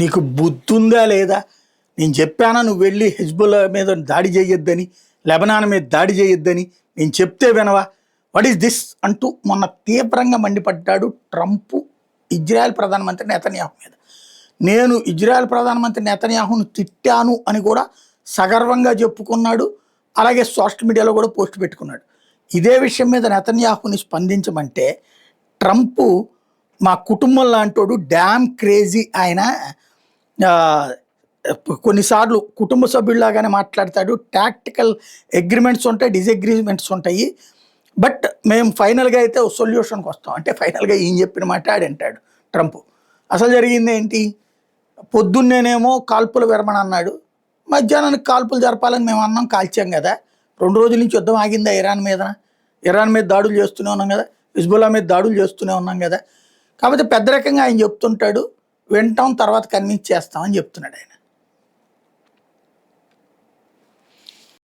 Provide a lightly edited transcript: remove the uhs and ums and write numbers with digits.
నీకు బుద్ధుందా లేదా? నేను చెప్పానా నువ్వు వెళ్ళి హెజ్బుల్లా మీద దాడి చేయొద్దని, లెబనాన్ మీద దాడి చేయొద్దని? నేను చెప్తే వినవా? వాట్ ఈస్ దిస్ అంటూ మొన్న తీవ్రంగా మండిపడ్డాడు ట్రంప్ ఇజ్రాయెల్ ప్రధానమంత్రి నెతన్యాహు మీద. నేను ఇజ్రాయెల్ ప్రధానమంత్రి నెతన్యాహును తిట్టాను అని కూడా సగర్వంగా చెప్పుకున్నాడు. అలాగే సోషల్ మీడియాలో కూడా పోస్ట్ పెట్టుకున్నాడు. ఇదే విషయం మీద నెతన్యాహుని స్పందించమంటే ట్రంప్ మా కుటుంబం లాంటోడు, డ్యామ్ క్రేజీ ఆయన, కొన్నిసార్లు కుటుంబ సభ్యుల్లాగానే మాట్లాడతాడు, టాక్టికల్ అగ్రిమెంట్స్ ఉంటాయి, డిసగ్రిమెంట్స్ ఉంటాయి, బట్ మేము ఫైనల్గా అయితే సొల్యూషన్కి వస్తాం అంటే ఫైనల్గా ఏం చెప్పిన మాట ఆడంటాడు ట్రంప్. అసలు జరిగింది ఏంటి? పొద్దున్నేనేమో కాల్పుల విరమణ అన్నాడు, మధ్యాహ్నానికి కాల్పులు జరపాలని మేము అన్నాం, కాల్చాం కదా. 2 రోజుల నుంచి యుద్ధం ఆగిందా ఇరాన్ మీద? ఇరాన్ మీద దాడులు చేస్తూనే ఉన్నాం కదా, హిజ్బుల్లా మీద దాడులు చేస్తూనే ఉన్నాం కదా. కాకపోతే పెద్ద రకంగా ఆయన చెప్తుంటాడు, వింటాం తర్వాత కన్విన్స్ చేస్తామని చెప్తున్నాడు ఆయన.